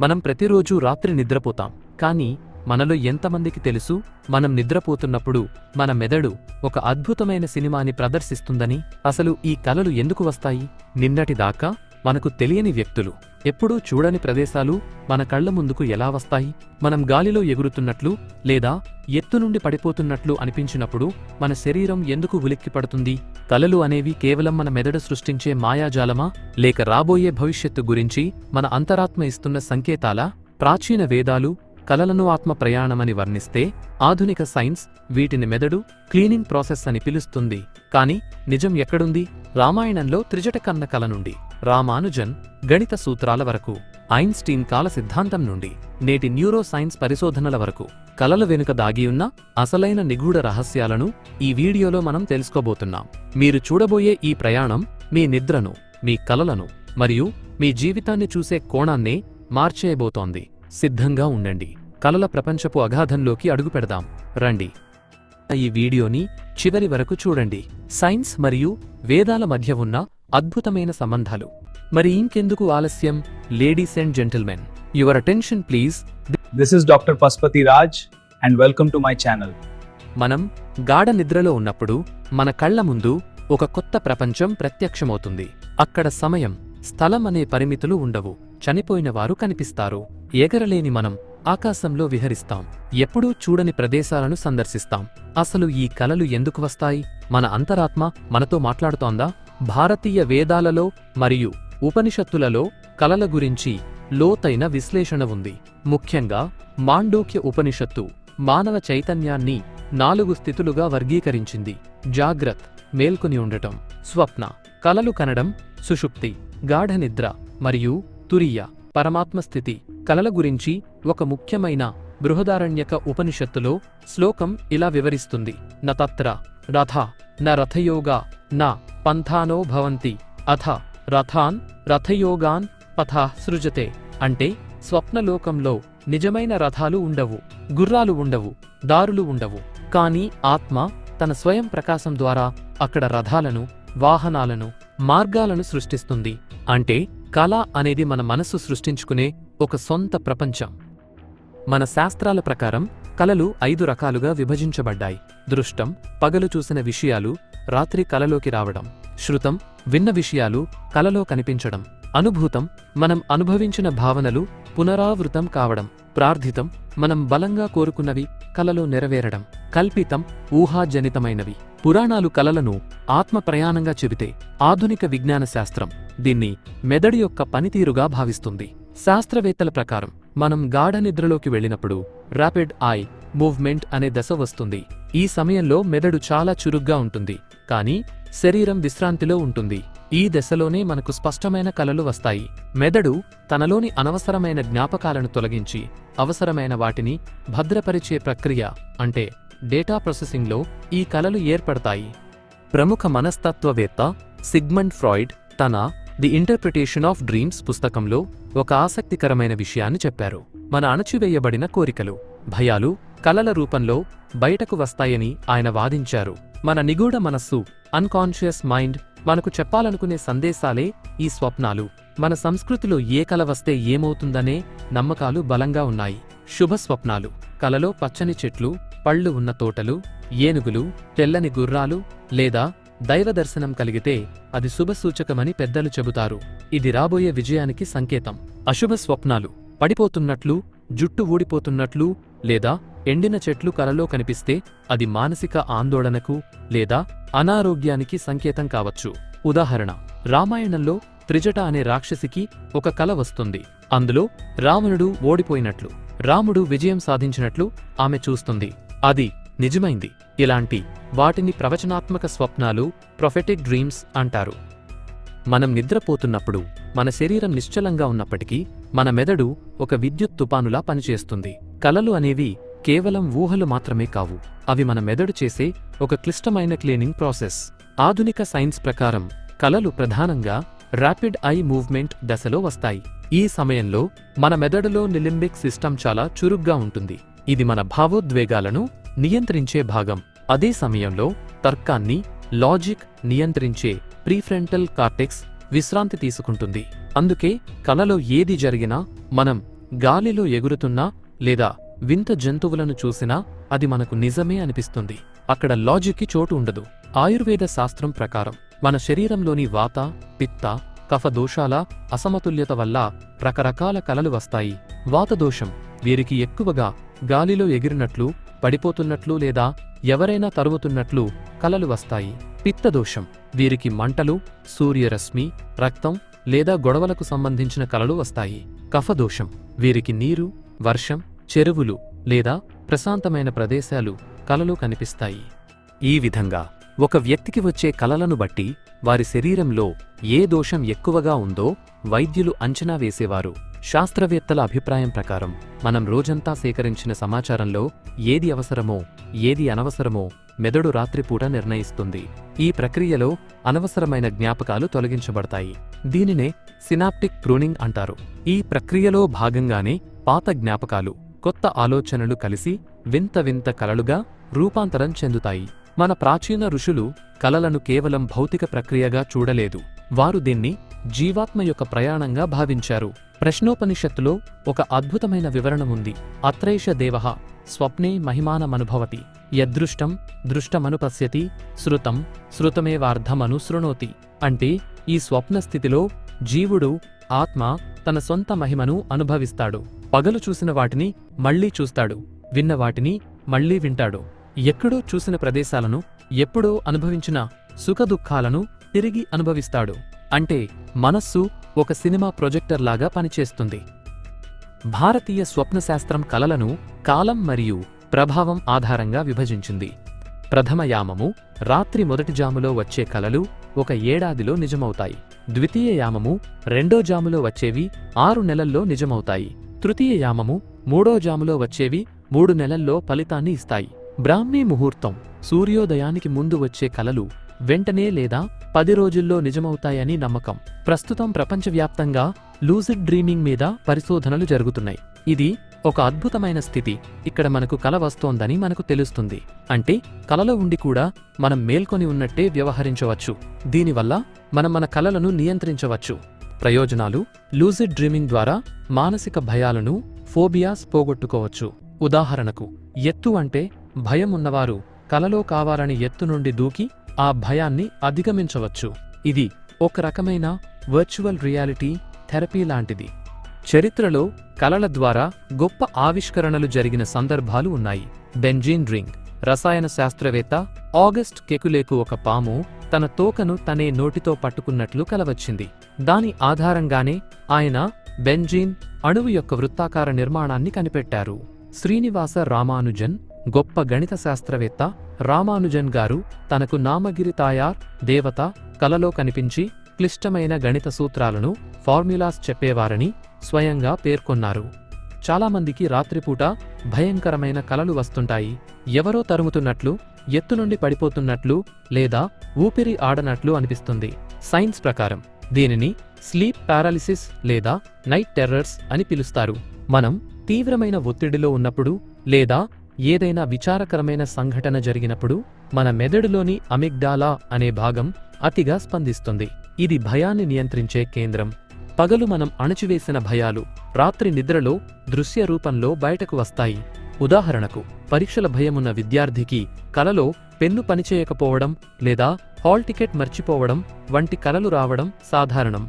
మనం ప్రతిరోజూ రాత్రి నిద్రపోతాం, కానీ మనలో ఎంతమందికి తెలుసు మనం నిద్రపోతున్నప్పుడు మన మెదడు ఒక అద్భుతమైన సినిమాని ప్రదర్శిస్తుందని? అసలు ఈ కలలు ఎందుకు వస్తాయి? నిన్నటిదాకా మనకు తెలియని వ్యక్తులు, ఎప్పుడూ చూడని ప్రదేశాలు మన కళ్ల ముందుకు ఎలా వస్తాయి? మనం గాలిలో ఎగురుతున్నట్లు లేదా ఎత్తు నుండి పడిపోతున్నట్లు అనిపించినప్పుడు మన శరీరం ఎందుకు ఉలిక్కిపడుతుంది? కలలు అనేవి కేవలం మన మెదడు సృష్టించే మాయాజాలమా, లేక రాబోయే భవిష్యత్తు గురించి మన అంతరాత్మ ఇస్తున్న సంకేతాలా? ప్రాచీన వేదాలు కలలను ఆత్మ ప్రయాణమని వర్ణిస్తే, ఆధునిక సైన్స్ వీటిని మెదడు క్లీనింగ్ ప్రాసెస్ అని పిలుస్తుంది. కాని నిజం ఎక్కడుంది? రామాయణంలో త్రిజటకన్న కల నుండి, రామానుజన్ గణిత సూత్రాల వరకు, ఐన్స్టీన్ కాల సిద్ధాంతం నుండి, నేటి న్యూరో సైన్స్ పరిశోధనల వరకు కలల వెనుక దాగియున్న అసలైన నిగూఢ రహస్యాలను ఈ వీడియోలో మనం తెలుసుకోబోతున్నాం. మీరు చూడబోయే ఈ ప్రయాణం మీ నిద్రను, మీ కలలను మరియు మీ జీవితాన్ని చూసే కోణాన్నే మార్చేయబోతోంది. సిద్ధంగా ఉండండి. కలల ప్రపంచపు అగాధంలోకి అడుగుపెడదాం. రండి. ఈ వీడియోని చివరి వరకు చూడండి. సైన్స్ మరియు వేదాల మధ్య ఉన్న అద్భుతమైన సంబంధాలు. మరి ఇంకెందుకు ఆలస్యం? Ladies and gentlemen, your attention please. This is Dr. Paspati Raj and welcome to my channel. మనం గాఢ నిద్రలో ఉన్నప్పుడు మన కళ్ల ముందు ఒక కొత్త ప్రపంచం ప్రత్యక్షమవుతుంది. అక్కడ సమయం, స్థలం అనే పరిమితులు ఉండవు. చనిపోయిన వారు కనిపిస్తారు. ఎగరలేని మనం ఆకాశంలో విహరిస్తాం. ఎప్పుడూ చూడని ప్రదేశాలను సందర్శిస్తాం. అసలు ఈ కలలు ఎందుకు వస్తాయి? మన అంతరాత్మ మనతో మాట్లాడుతోందా? భారతీయ వేదాలలో మరియు ఉపనిషత్తులలో కలల గురించి లోతైన విశ్లేషణ ఉంది. ముఖ్యంగా మాండూక్య ఉపనిషత్తు మానవ చైతన్యాన్ని 4 స్థితులుగా వర్గీకరించింది. జాగ్రత్, మేల్కొని ఉండటం; స్వప్న, కలలు కనడం; సుషుప్తి, గాఢ నిద్ర; మరియు తురియ, పరమాత్మ స్థితి. కలల గురించి ఒక ముఖ్యమైన బృహదారణ్యక ఉపనిషత్తులో శ్లోకం ఇలా వివరిస్తుంది: న తత్ర రథ న రథయోగా న పంథానో భవంతి అథ రథాన్ రథయోగాన్ పథా సృజతే. అంటే స్వప్నలోకంలో నిజమైన రథాలు ఉండవు, గుర్రాలు ఉండవు, దారులు ఉండవు. కానీ ఆత్మ తన స్వయం ప్రకాశం ద్వారా అక్కడ రథాలను, వాహనాలను, మార్గాలను సృష్టిస్తుంది. అంటే కళ అనేది మన మనస్సు సృష్టించుకునే ఒక సొంత ప్రపంచం. మన శాస్త్రాల ప్రకారం కలలు 5 రకాలుగా విభజించబడ్డాయి. దృష్టం, పగలు చూసిన విషయాలు రాత్రి కలలోకి రావడం; శృతం, విన్న విషయాలు కలలో కనిపించడం; అనుభూతం, మనం అనుభవించిన భావనలు పునరావృతం కావడం; ప్రార్థితం, మనం బలంగా కోరుకున్నవి కలలో నెరవేరడం; కల్పితం, ఊహాజనితమైనవి. పురాణాలు కలలను ఆత్మ ప్రయాణంగా చెబితే, ఆధునిక విజ్ఞాన శాస్త్రం దీన్ని మెదడు యొక్క పనితీరుగా భావిస్తుంది. శాస్త్రవేత్తల ప్రకారం మనం గాఢ నిద్రలోకి వెళ్ళినప్పుడు ర్యాపిడ్ ఐ మూవ్మెంట్ అనే దశ వస్తుంది. ఈ సమయంలో మెదడు చాలా చురుగ్గా ఉంటుంది, కానీ శరీరం విశ్రాంతిలో ఉంటుంది. ఈ దశలోనే మనకు స్పష్టమైన కలలు వస్తాయి. మెదడు తనలోని అనవసరమైన జ్ఞాపకాలను తొలగించి అవసరమైన వాటిని భద్రపరిచే ప్రక్రియ అంటే డేటా ప్రాసెసింగ్లో ఈ కలలు ఏర్పడతాయి. ప్రముఖ మనస్తత్వవేత్త సిగ్మండ్ ఫ్రాయిడ్ తన ది ఇంటర్ప్రిటేషన్ ఆఫ్ డ్రీమ్స్ పుస్తకంలో ఒక ఆసక్తికరమైన విషయాన్ని చెప్పారు. మన అణచివేయబడిన కోరికలు, భయాలు కలల రూపంలో బయటకు వస్తాయని ఆయన వాదించారు. మన నిగూఢ మనస్సు, అన్కాన్షియస్ మైండ్ మనకు చెప్పాలనుకునే సందేశాలే ఈ స్వప్నాలు. మన సంస్కృతిలో ఏ కల వస్తే ఏమవుతుందనే నమ్మకాలు బలంగా ఉన్నాయి. శుభ స్వప్నాలు: కలలో పచ్చని చెట్లు, పళ్ళు ఉన్న తోటలు, ఏనుగులు, తెల్లని గుర్రాలు లేదా దైవదర్శనం కలిగితే అది శుభసూచకమని పెద్దలు చెబుతారు. ఇది రాబోయే విజయానికి సంకేతం. అశుభ స్వప్నాలు: పడిపోతున్నట్లు, జుట్టు ఊడిపోతున్నట్లు లేదా ఎండిన చెట్లు కలలో కనిపిస్తే అది మానసిక ఆందోళనకు లేదా అనారోగ్యానికి సంకేతం కావచ్చు. ఉదాహరణ: రామాయణంలో త్రిజట అనే రాక్షసికి ఒక కల వస్తుంది. అందులో రావణుడు ఓడిపోయినట్లు, రాముడు విజయం సాధించినట్లు ఆమె చూస్తుంది. అది నిజమైంది. ఇలాంటి వాటిని ప్రవచనాత్మక స్వప్నాలు, ప్రొఫెటిక్ డ్రీమ్స్ అంటారు. మనం నిద్రపోతున్నప్పుడు మన శరీరం నిశ్చలంగా ఉన్నప్పటికీ మన మెదడు ఒక విద్యుత్ తుపానులా పనిచేస్తుంది. కలలు అనేవి కేవలం ఊహలు మాత్రమే కావు, అవి మన మెదడు చేసే ఒక క్లిష్టమైన క్లీనింగ్ ప్రాసెస్. ఆధునిక సైన్స్ ప్రకారం కలలు ప్రధానంగా ర్యాపిడ్ ఐ మూవ్మెంట్ దశలో వస్తాయి. ఈ సమయంలో మన మెదడులో లింబిక్ సిస్టమ్ చాలా చురుగ్గా ఉంటుంది. ఇది మన భావోద్వేగాలను నియంత్రించే భాగం. అదే సమయంలో తర్కాన్ని, లాజిక్ నియంత్రించే ప్రీఫ్రంటల్ కార్టెక్స్ విశ్రాంతి తీసుకుంటుంది. అందుకే కలలో ఏది జరిగినా మనం గాలిలో ఎగురుతున్నా లేదా వింత జంతువులను చూసినా అది మనకు నిజమే అనిపిస్తుంది. అక్కడ లాజిక్కి చోటు ఉండదు. ఆయుర్వేద శాస్త్రం ప్రకారం మన శరీరంలోని వాత, పిత్త, కఫ దోషాల అసమతుల్యత వల్ల రకరకాల కలలు వస్తాయి. వాతదోషం వీరికి ఎక్కువగా గాలిలో ఎగిరినట్లు, పడిపోతున్నట్లు లేదా ఎవరైనా తరుముతున్నట్లు కలలు వస్తాయి. పిత్తదోషం వీరికి మంటలు, సూర్యరశ్మి, రక్తం లేదా గొడవలకు సంబంధించిన కలలు వస్తాయి. కఫదోషం వీరికి నీరు, వర్షం, చెరువులు లేదా ప్రశాంతమైన ప్రదేశాలు కలలు కనిపిస్తాయి. ఈ విధంగా ఒక వ్యక్తికి వచ్చే కలలను బట్టి వారి శరీరంలో ఏ దోషం ఎక్కువగా ఉందో వైద్యులు అంచనా వేసేవారు. శాస్త్రవేత్తల అభిప్రాయం ప్రకారం మనం రోజంతా సేకరించిన సమాచారంలో ఏది అవసరమో, ఏది అనవసరమో మెదడు రాత్రిపూట నిర్ణయిస్తుంది. ఈ ప్రక్రియలో అనవసరమైన జ్ఞాపకాలు తొలగించబడతాయి. దీనినే సినాప్టిక్ ప్రూనింగ్ అంటారు. ఈ ప్రక్రియలో భాగంగానే పాత జ్ఞాపకాలు, కొత్త ఆలోచనలు కలిసి వింత వింత కలలుగా రూపాంతరం చెందుతాయి. మన ప్రాచీన ఋషులు కలలను కేవలం భౌతిక ప్రక్రియగా చూడలేదు. వారు దీన్ని జీవాత్మ యొక్క ప్రయాణంగా భావించారు. ప్రశ్నోపనిషత్తులో ఒక అద్భుతమైన వివరణ ఉంది. అత్రైష దేవః స్వప్నే మహిమానమనుభవతి యదృష్టం దృష్టమనుపశ్యతి శృతం శృతమేవార్థమనుశృణోతి. అంటే ఈ స్వప్న స్థితిలో జీవుడు, ఆత్మ తన సొంత మహిమను అనుభవిస్తాడు. పగలు చూసిన వాటిని మళ్లీ చూస్తాడు, విన్న వాటిని మళ్లీ వింటాడు. ఎక్కడో చూసిన ప్రదేశాలను, ఎప్పుడో అనుభవించిన సుఖదుఖాలను తిరిగి అనుభవిస్తాడు. అంటే మనస్సు ఒక సినిమా ప్రొజెక్టర్లాగా పనిచేస్తుంది. భారతీయ స్వప్నశాస్త్రం కలలను కాలం మరియు ప్రభావం ఆధారంగా విభజించింది. ప్రథమ యామము రాత్రి మొదటి జాములో వచ్చే కలలు 1 ఏడాదిలో నిజమవుతాయి. ద్వితీయ యామము 2వ జాములో వచ్చేవి 6 నెలల్లో నిజమవుతాయి. తృతీయ యామము 3వ జాములో వచ్చేవి 3 నెలల్లో ఫలితాన్ని ఇస్తాయి. బ్రాహ్మీ ముహూర్తం సూర్యోదయానికి ముందు వచ్చే కలలు వెంటనే లేదా 10 రోజుల్లో నిజమవుతాయని నమ్మకం. ప్రస్తుతం ప్రపంచవ్యాప్తంగా లూసిడ్ డ్రీమింగ్ మీద పరిశోధనలు జరుగుతున్నాయి. ఇది ఒక అద్భుతమైన స్థితి. ఇక్కడ మనకు కల వస్తోందని మనకు తెలుస్తుంది. అంటే కలలో ఉండి కూడా మనం మేల్కొని ఉన్నట్టే వ్యవహరించవచ్చు. దీనివల్ల మనం మన కలలను నియంత్రించవచ్చు. ప్రయోజనాలు: లూసిడ్ డ్రీమింగ్ ద్వారా మానసిక భయాలను, ఫోబియాస్ పోగొట్టుకోవచ్చు. ఉదాహరణకు, ఎత్తు అంటే భయం ఉన్నవారు కలలో కావాలని ఎత్తు నుండి దూకి ఆ భయాన్ని అధిగమించవచ్చు. ఇది ఒక రకమైన వర్చువల్ రియాలిటీ థెరపీ లాంటిది. చరిత్రలో కలల ద్వారా గొప్ప ఆవిష్కరణలు జరిగిన సందర్భాలు ఉన్నాయి. బెంజీన్ రింగ్ రసాయన శాస్త్రవేత్త ఆగస్ట్ కెకులేకు ఒక పాము తన తోకను తనే నోటితో పట్టుకున్నట్లు కలవచ్చింది. దాని ఆధారంగానే ఆయన బెంజీన్ అణువు యొక్క వృత్తాకార నిర్మాణాన్ని కనిపెట్టారు. శ్రీనివాస రామానుజన్ గొప్ప గణిత శాస్త్రవేత్త రామానుజన్ గారు తనకు నామగిరి తాయార్ దేవత కలలో కనిపించి క్లిష్టమైన గణిత సూత్రాలను, ఫార్ములాస్ చెప్పేవారని స్వయంగా పేర్కొన్నారు. చాలామందికి రాత్రిపూట భయంకరమైన కలలు వస్తుంటాయి. ఎవరో తరుముతున్నట్లు, ఎత్తు నుండి పడిపోతున్నట్లు లేదా ఊపిరి ఆడనట్లు అనిపిస్తుంది. సైన్స్ ప్రకారం దీనిని స్లీప్ పారాలిసిస్ లేదా నైట్ టెర్రర్స్ అని పిలుస్తారు. మనం తీవ్రమైన ఒత్తిడిలో ఉన్నప్పుడు లేదా ఏదైనా విచారకరమైన సంఘటన జరిగినప్పుడు మన మెదడులోని అమిగ్డాలా అనే భాగం అతిగా స్పందిస్తుంది. ఇది భయాన్ని నియంత్రించే కేంద్రం. పగలు మనం అణచివేసిన భయాలు రాత్రి నిద్రలో దృశ్య రూపంలో బయటకు వస్తాయి. ఉదాహరణకు, పరీక్షల భయమున్న విద్యార్థికి కలలో పెన్ను పనిచేయకపోవడం లేదా హాల్ టికెట్ మర్చిపోవడం వంటి కలలు రావడం సాధారణం.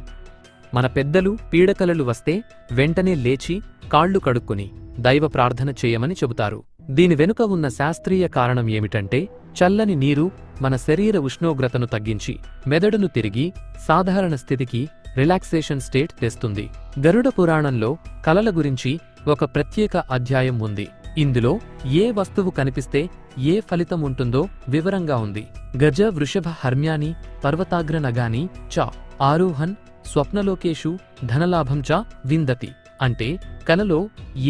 మన పెద్దలు పీడకలలు వస్తే వెంటనే లేచి కాళ్లు కడుక్కుని దైవ ప్రార్థన చేయమని చెబుతారు. దీని వెనుక ఉన్న శాస్త్రీయ కారణం ఏమిటంటే, చల్లని నీరు మన శరీర ఉష్ణోగ్రతను తగ్గించి మెదడును తిరిగి సాధారణ స్థితికి, రిలాక్సేషన్ స్టేట్ తెస్తుంది. గరుడ పురాణంలో కలల గురించి ఒక ప్రత్యేక అధ్యాయం ఉంది. ఇందులో ఏ వస్తువు కనిపిస్తే ఏ ఫలితం ఉంటుందో వివరంగా ఉంది. గజ వృషభ హర్మ్యాని పర్వతాగ్ర నగాని చ ఆరోహన్ స్వప్నలోకేషు ధనలాభం చ విందతి. అంటే కలలో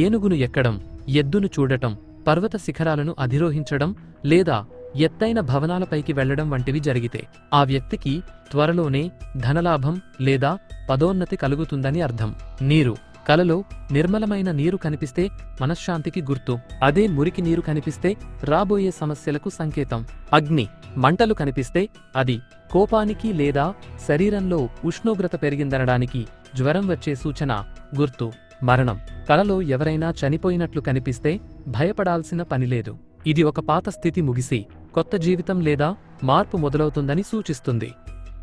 ఏనుగును ఎక్కడం, ఎద్దును చూడటం, పర్వత శిఖరాలను అధిరోహించడం లేదా ఎత్తైన భవనాలపైకి వెళ్లడం వంటివి జరిగితే ఆ వ్యక్తికి త్వరలోనే ధనలాభం లేదా పదోన్నతి కలుగుతుందని అర్థం. నీరు కలలో నిర్మలమైన నీరు కనిపిస్తే మనశ్శాంతికి గుర్తు. అదే మురికి నీరు కనిపిస్తే రాబోయే సమస్యలకు సంకేతం. అగ్ని మంటలు కనిపిస్తే అది కోపానికి లేదా శరీరంలో ఉష్ణోగ్రత పెరిగిందనడానికి, జ్వరం వచ్చే సూచన, గుర్తు. మరణం. కలలో ఎవరైనా చనిపోయినట్లు కనిపిస్తే భయపడాల్సిన పనిలేదు. ఇది ఒక పాత స్థితి ముగిసి కొత్త జీవితం లేదా మార్పు మొదలవుతుందని సూచిస్తుంది.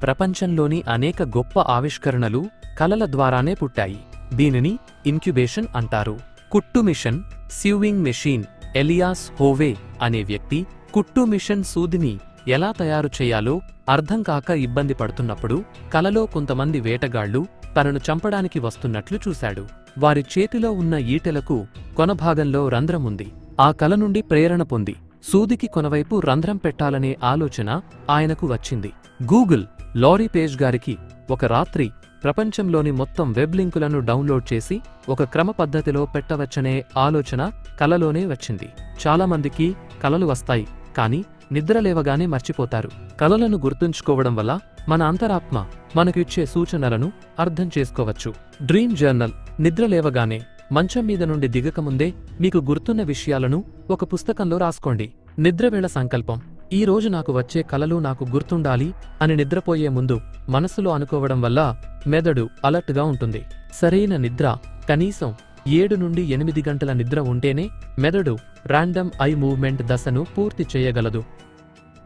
ప్రపంచంలోని అనేక గొప్ప ఆవిష్కరణలు కలల ద్వారానే పుట్టాయి. దీనిని ఇన్క్యుబేషన్ అంటారు. కుట్టు machine, sewing machine. Elias Howe అనే వ్యక్తి కుట్టు మిషన్ సూదిని ఎలా తయారు చేయాలో అర్థం కాక ఇబ్బంది పడుతున్నప్పుడు కలలో కొంతమంది వేటగాళ్లు తనను చంపడానికి వస్తున్నట్లు చూశాడు. వారి చేతిలో ఉన్న ఈటెలకు కొనభాగంలో రంధ్రముంది. ఆ కల నుండి ప్రేరణ పొంది సూదికి కొనవైపు రంధ్రం పెట్టాలనే ఆలోచన ఆయనకు వచ్చింది. గూగుల్ లారీ పేజ్ గారికి ఒక రాత్రి ప్రపంచంలోని మొత్తం వెబ్ లింకులను డౌన్లోడ్ చేసి ఒక క్రమ పద్ధతిలో పెట్టవచ్చనే ఆలోచన కలలోనే వచ్చింది. చాలామందికి కలలు వస్తాయి, కానీ నిద్రలేవగానే మర్చిపోతారు. కలలను గుర్తుంచుకోవడం వల్ల మన అంతరాత్మ మనకు ఇచ్చే సూచనలను అర్థం చేసుకోవచ్చు. Dream journal. నిద్రలేవగానే మంచం మీద నుండి దిగకముందే మీకు గుర్తున్న విషయాలను ఒక పుస్తకంలో రాసుకోండి. నిద్రవేళ సంకల్పం. ఈ రోజు నాకు వచ్చే కలలు నాకు గుర్తుండాలి అని నిద్రపోయే ముందు మనసులో అనుకోవడం వల్ల మెదడు అలర్ట్గా ఉంటుంది. సరైన నిద్ర. కనీసం 7 నుండి 8 గంటల నిద్ర ఉంటేనే మెదడు ర్యాండమ్ ఐ మూవ్మెంట్ దశను పూర్తి చేయగలదు.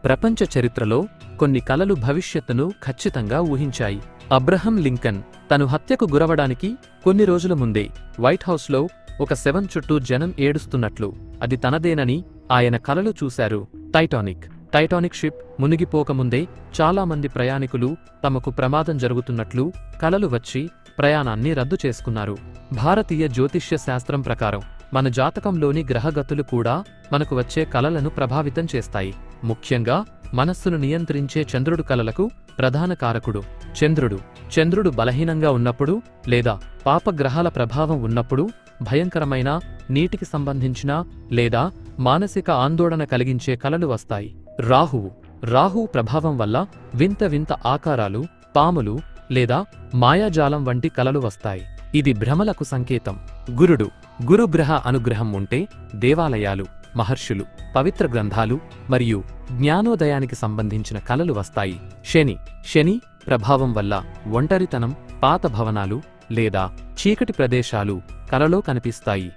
ప్రపంచ చరిత్రలో కొన్ని కలలు భవిష్యత్తును ఖచ్చితంగా ఊహించాయి. అబ్రహం లింకన్ తను హత్యకు గురవడానికి కొన్ని రోజుల ముందే వైట్ హౌస్లో ఒక శవం చుట్టూ జనం ఏడుస్తున్నట్లు, అది తనదేనని ఆయన కలలు చూశారు. టైటానిక్ షిప్ మునిగిపోకముందే చాలామంది ప్రయాణికులు తమకు ప్రమాదం జరుగుతున్నట్లు కలలు వచ్చి ప్రయాణాన్ని రద్దు చేసుకున్నారు. భారతీయ జ్యోతిష్య శాస్త్రం ప్రకారం మన జాతకంలోని గ్రహగతులు కూడా మనకు వచ్చే కలలను ప్రభావితం చేస్తాయి. ముఖ్యంగా మనస్సును నియంత్రించే చంద్రుడు కలలకు ప్రధాన కారకుడు. చంద్రుడు బలహీనంగా ఉన్నప్పుడు లేదా పాపగ్రహాల ప్రభావం ఉన్నప్పుడు భయంకరమైన, నీటికి సంబంధించిన లేదా మానసిక ఆందోళన కలిగించే కలలు వస్తాయి. రాహువు ప్రభావం వల్ల వింత ఆకారాలు, పాములు లేదా మాయాజాలం వంటి కలలు వస్తాయి. ఇది భ్రమలకు సంకేతం. గురుగ్రహ అనుగ్రహం ఉంటే దేవాలయాలు, మహర్షులు, పవిత్ర గ్రంథాలు మరియు జ్ఞానోదయానికి సంబంధించిన కలలు వస్తాయి. శని ప్రభావం వల్ల ఒంటరితనం, పాత భవనాలు లేదా చీకటి ప్రదేశాలు కలలో కనిపిస్తాయి.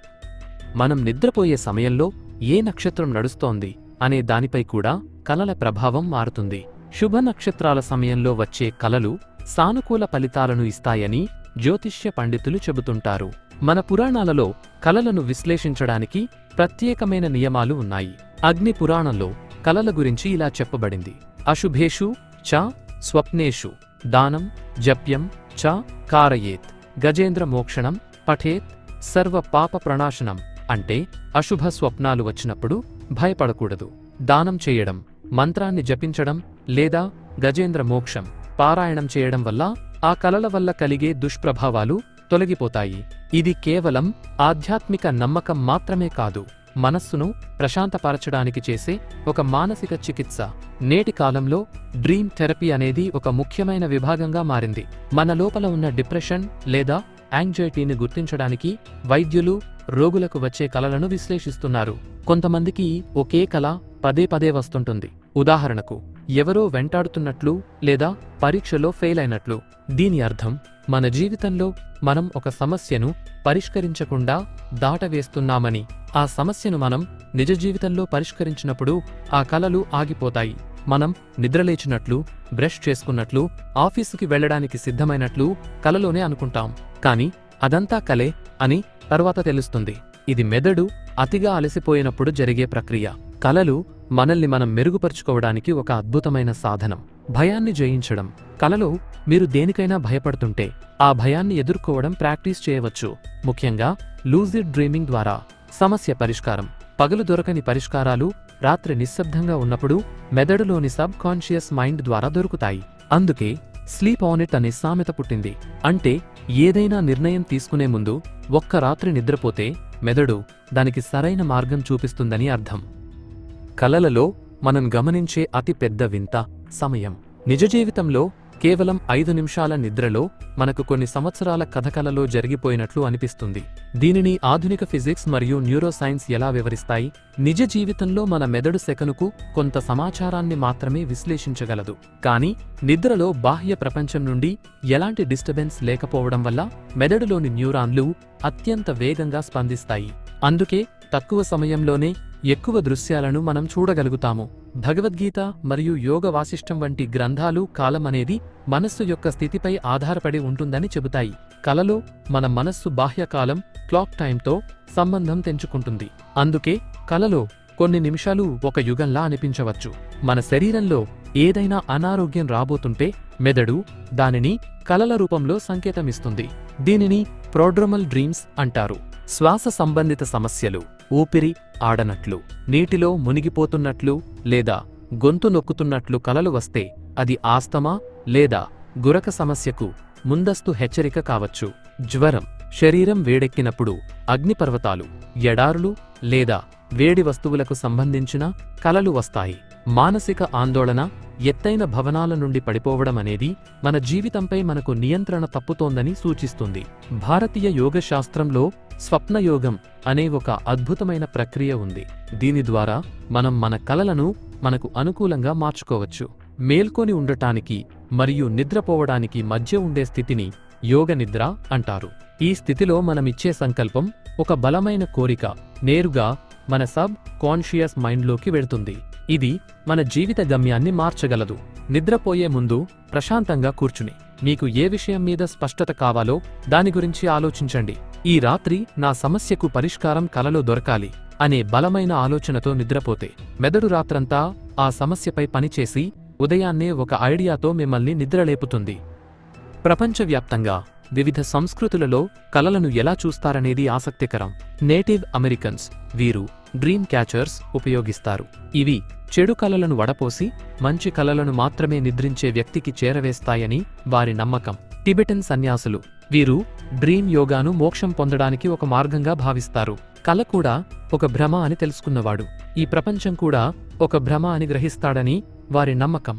మనం నిద్రపోయే సమయంలో ఏ నక్షత్రం నడుస్తోంది అనే దానిపై కూడా కలల ప్రభావం మారుతుంది. శుభ నక్షత్రాల సమయంలో వచ్చే కలలు సానుకూల ఫలితాలను ఇస్తాయని జ్యోతిష్య పండితులు చెబుతుంటారు. మన పురాణాలలో కలలను విశ్లేషించడానికి ప్రత్యేకమైన నియమాలు ఉన్నాయి. అగ్ని పురాణంలో కలల గురించి ఇలా చెప్పబడింది: అశుభేషు చ స్వప్నేషు దానం జప్యం చ కారయేత్ గజేంద్ర మోక్షణం పఠేత్ సర్వ పాప ప్రణాశనం. అంటే అశుభ స్వప్నాలు వచ్చినప్పుడు భయపడకూడదు. దానం చేయడం, మంత్రాన్ని జపించడం లేదా గజేంద్ర మోక్షం పారాయణం చేయడం వల్ల ఆ కలల వల్ల కలిగే దుష్ప్రభావాలు తొలగిపోతాయి. ఇది కేవలం ఆధ్యాత్మిక నమ్మకం మాత్రమే కాదు, మనస్సును ప్రశాంతపరచడానికి చేసే ఒక మానసిక చికిత్స. నేటి కాలంలో డ్రీమ్ థెరపీ అనేది ఒక ముఖ్యమైన విభాగంగా మారింది. మన లోపల ఉన్న డిప్రెషన్ లేదా యాంగ్జైటీని గుర్తించడానికి వైద్యులు రోగులకు వచ్చే కలలను విశ్లేషిస్తున్నారు. కొంతమందికి ఒకే కల పదే వస్తుంటుంది. ఉదాహరణకు, ఎవరో వెంటాడుతున్నట్లు లేదా పరీక్షలో ఫెయిల్ అయినట్లు. దీని అర్థం మన జీవితంలో మనం ఒక సమస్యను పరిష్కరించకుండా దాటవేస్తున్నామని. ఆ సమస్యను మనం నిజ జీవితంలో పరిష్కరించినప్పుడు ఆ కలలు ఆగిపోతాయి. మనం నిద్రలేచినట్లు, బ్రష్ చేసుకున్నట్లు, ఆఫీసుకి వెళ్లడానికి సిద్ధమైనట్లు కలలోనే అనుకుంటాం. కానీ అదంతా కలే అని తర్వాత తెలుస్తుంది. ఇది మెదడు అతిగా అలసిపోయినప్పుడు జరిగే ప్రక్రియ. కలలు మనల్ని మనం మెరుగుపరుచుకోవడానికి ఒక అద్భుతమైన సాధనం. భయాన్ని జయించడం. కలలో మీరు దేనికైనా భయపడుతుంటే ఆ భయాన్ని ఎదుర్కోవడం ప్రాక్టీస్ చేయవచ్చు. ముఖ్యంగా లూజిడ్ డ్రీమింగ్ ద్వారా. సమస్య పరిష్కారం. పగలు దొరకని పరిష్కారాలు రాత్రి నిశ్శబ్దంగా ఉన్నప్పుడు మెదడులోని సబ్ కాన్షియస్ మైండ్ ద్వారా దొరుకుతాయి. అందుకే స్లీప్ ఆన్ ఇట్ అనే సామెత పుట్టింది. అంటే ఏదైనా నిర్ణయం తీసుకునే ముందు ఒక్క రాత్రి నిద్రపోతే మెదడు దానికి సరైన మార్గం చూపిస్తుందని అర్థం. కలలలో మనం గమనించే అతి పెద్ద వింత సమయం. నిజ జీవితంలో కేవలం 5 నిమిషాల నిద్రలో మనకు కొన్ని సంవత్సరాల కథ కలలో జరిగిపోయినట్లు అనిపిస్తుంది. దీనిని ఆధునిక ఫిజిక్స్ మరియు న్యూరోసైన్స్ ఎలా వివరిస్తాయి? నిజ జీవితంలో మన మెదడు సెకనుకు కొంత సమాచారాన్ని మాత్రమే విశ్లేషించగలదు. కానీ నిద్రలో బాహ్య ప్రపంచం నుండి ఎలాంటి డిస్టర్బెన్స్ లేకపోవడం వల్ల మెదడులోని న్యూరాన్లు అత్యంత వేగంగా స్పందిస్తాయి. అందుకే తక్కువ సమయంలోనే ఎక్కువ దృశ్యాలను మనం చూడగలుగుతాము. భగవద్గీత మరియు యోగ వాసిష్టం వంటి గ్రంథాలు కాలం అనేది మనస్సు యొక్క స్థితిపై ఆధారపడి ఉంటుందని చెబుతాయి. కలలో మన మనస్సు బాహ్యకాలం క్లాక్ టైంతో సంబంధం తెంచుకుంటుంది. అందుకే కలలో కొన్ని నిమిషాలు ఒక యుగంలా అనిపించవచ్చు. మన శరీరంలో ఏదైనా అనారోగ్యం రాబోతుంటే మెదడు దానిని కలల రూపంలో సంకేతమిస్తుంది. దీనిని ప్రోడ్రోమల్ డ్రీమ్స్ అంటారు. శ్వాస సంబంధిత సమస్యలు, ఊపిరి ఆడనట్లు, నీటిలో మునిగిపోతున్నట్లు లేదా గొంతు నొక్కుతున్నట్లు కలలు వస్తే అది ఆస్తమా లేదా గురక సమస్యకు ముందస్తు హెచ్చరిక కావచ్చు. జ్వరం, శరీరం వేడెక్కినప్పుడు, అగ్నిపర్వతాలు, ఎడారులు లేదా వేడి వస్తువులకు సంబంధించిన కలలు వస్తాయి. మానసిక ఆందోళన, ఎత్తైన భవనాల నుండి పడిపోవడం అనేది మన జీవితంపై మనకు నియంత్రణ తప్పుతోందని సూచిస్తుంది. భారతీయ యోగ శాస్త్రంలో స్వప్నయోగం అనే ఒక అద్భుతమైన ప్రక్రియ ఉంది. దీని ద్వారా మనం మన కలలను మనకు అనుకూలంగా మార్చుకోవచ్చు. మేల్కొని ఉండటానికి మరియు నిద్రపోవడానికి మధ్య ఉండే స్థితిని యోగ నిద్ర అంటారు. ఈ స్థితిలో మనమిచ్చే సంకల్పం ఒక బలమైన కోరిక నేరుగా మన సబ్ కాన్షియస్ మైండ్లోకి వెళ్తుంది. ఇది మన జీవిత గమ్యాన్ని మార్చగలదు. నిద్రపోయే ముందు ప్రశాంతంగా కూర్చుని మీకు ఏ విషయం మీద స్పష్టత కావాలో దాని గురించి ఆలోచించండి. ఈ రాత్రి నా సమస్యకు పరిష్కారం కలలో దొరకాలి అనే బలమైన ఆలోచనతో నిద్రపోతే మెదడు రాత్రంతా ఆ సమస్యపై పనిచేసి ఉదయాన్నే ఒక ఐడియాతో మిమ్మల్ని నిద్రలేపుతుంది. ప్రపంచవ్యాప్తంగా వివిధ సంస్కృతులలో కలలను ఎలా చూస్తారనేది ఆసక్తికరం. నేటివ్ అమెరికన్స్ వీరు డ్రీమ్ క్యాచర్స్ ఉపయోగిస్తారు. ఇవి చెడు కలలను వడపోసి మంచి కలలను మాత్రమే నిద్రించే వ్యక్తికి చేరవేస్తాయని వారి నమ్మకం. టిబెటన్ సన్యాసులు వీరు డ్రీమ్ యోగాను మోక్షం పొందడానికి ఒక మార్గంగా భావిస్తారు. కల కూడా ఒక భ్రమ అని తెలుసుకున్నవాడు ఈ ప్రపంచం కూడా ఒక భ్రమ అని గ్రహిస్తాడని వారి నమ్మకం.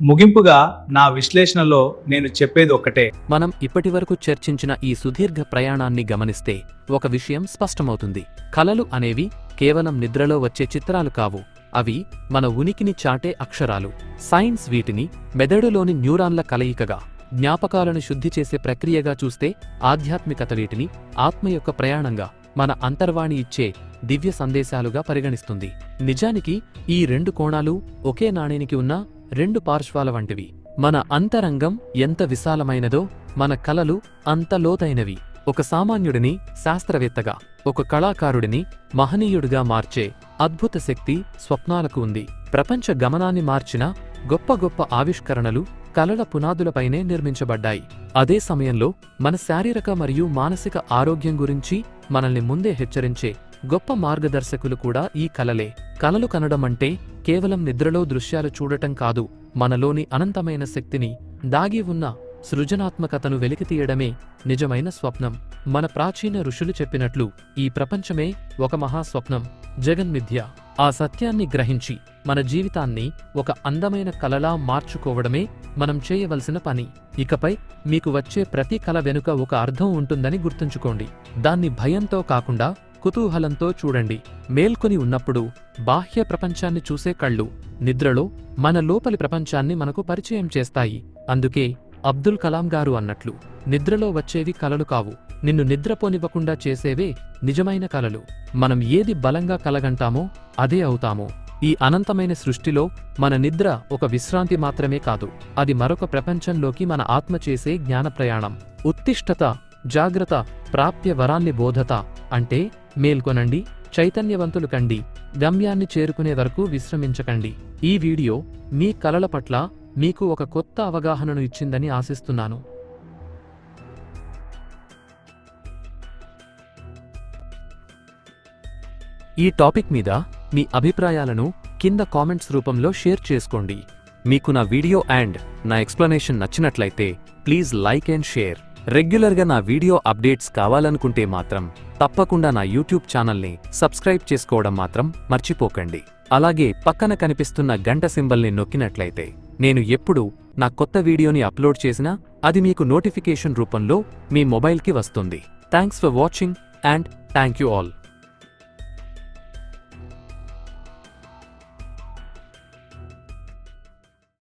ముగింపుగా నా విశ్లేషణలో నేను చెప్పేది ఒకటే. మనం ఇప్పటివరకు చర్చించిన ఈ సుదీర్ఘ ప్రయాణాన్ని గమనిస్తే ఒక విషయం స్పష్టమవుతుంది. కలలు అనేవి కేవలం నిద్రలో వచ్చే చిత్రాలు కావు. అవి మన ఉనికిని చాటే అక్షరాలు. సైన్స్ వీటిని మెదడులోని న్యూరాన్ల కలయికగా, జ్ఞాపకాలను శుద్ధి చేసే ప్రక్రియగా చూస్తే, ఆధ్యాత్మికత వీటిని ఆత్మ యొక్క ప్రయాణంగా, మన అంతర్వాణి ఇచ్చే దివ్య సందేశాలుగా పరిగణిస్తుంది. నిజానికి ఈ రెండు కోణాలు ఒకే నాణేనికి ఉన్న రెండు పార్శ్వాల వంటివి. మన అంతరంగం ఎంత విశాలమైనదో మన కలలు అంత లోతైనవి. ఒక సామాన్యుడిని శాస్త్రవేత్తగా, ఒక కళాకారుడిని మహనీయుడిగా మార్చే అద్భుత శక్తి స్వప్నాలకు ఉంది. ప్రపంచ గమనాన్ని మార్చిన గొప్ప గొప్ప ఆవిష్కరణలు కలల పునాదులపైనే నిర్మించబడ్డాయి. అదే సమయంలో మన శారీరక మరియు మానసిక ఆరోగ్యం గురించి మనల్ని ముందే హెచ్చరించే గొప్ప మార్గదర్శకులు కూడా ఈ కలలే. కలలు కనడం అంటే కేవలం నిద్రలో దృశ్యాలు చూడటం కాదు, మనలోని అనంతమైన శక్తిని, దాగి ఉన్న సృజనాత్మకతను వెలికితీయడమే నిజమైన స్వప్నం. మన ప్రాచీన ఋషులు చెప్పినట్లు ఈ ప్రపంచమే ఒక మహాస్వప్నం, జగన్మిథ్య. ఆ సత్యాన్ని గ్రహించి మన జీవితాన్ని ఒక అందమైన కలలా మార్చుకోవడమే మనం చేయవలసిన పని. ఇకపై మీకు వచ్చే ప్రతి కల వెనుక ఒక అర్థం ఉంటుందని గుర్తుంచుకోండి. దాన్ని భయంతో కాకుండా కుతూహలంతో చూడండి. మేల్కొని ఉన్నప్పుడు బాహ్య ప్రపంచాన్ని చూసే కళ్ళు నిద్రలో మన లోపలి ప్రపంచాన్ని మనకు పరిచయం చేస్తాయి. అందుకే అబ్దుల్ కలాం గారు అన్నట్లు, నిద్రలో వచ్చేవి కలలు కావు, నిన్ను నిద్రపోనివ్వకుండా చేసేవే నిజమైన కలలు. మనం ఏది బలంగా కలగంటామో అదే అవుతాము. ఈ అనంతమైన సృష్టిలో మన నిద్ర ఒక విశ్రాంతి మాత్రమే కాదు, అది మరొక ప్రపంచంలోకి మన ఆత్మ చేసే జ్ఞాన ప్రయాణం. ఉత్తిష్టత, జాగ్రత్త, ప్రాప్య వరాన్ని బోధత అంటే మేల్కొనండి, చైతన్యవంతులు కండి, గమ్యాన్ని చేరుకునే వరకు విశ్రమించకండి. ఈ వీడియో మీ కలల పట్ల మీకు ఒక కొత్త అవగాహనను ఇచ్చిందని ఆశిస్తున్నాను. ఈ టాపిక్ మీద మీ అభిప్రాయాలను కింద కామెంట్స్ రూపంలో షేర్ చేసుకోండి. మీకు నా వీడియో అండ్ నా ఎక్స్ప్లనేషన్ నచ్చినట్లయితే ప్లీజ్ లైక్ అండ్ షేర్. రెగ్యులర్గా నా వీడియో అప్డేట్స్ కావాలనుకుంటే మాత్రం తప్పకుండా నా యూట్యూబ్ ఛానల్ని సబ్స్క్రైబ్ చేసుకోవడం మాత్రం మర్చిపోకండి. అలాగే పక్కన కనిపిస్తున్న గంట సింబల్ని నొక్కినట్లయితే నేను ఎప్పుడు నా కొత్త వీడియోని అప్లోడ్ చేసినా అది మీకు నోటిఫికేషన్ రూపంలో మీ మొబైల్కి వస్తుంది. Thanks for watching and thank you all.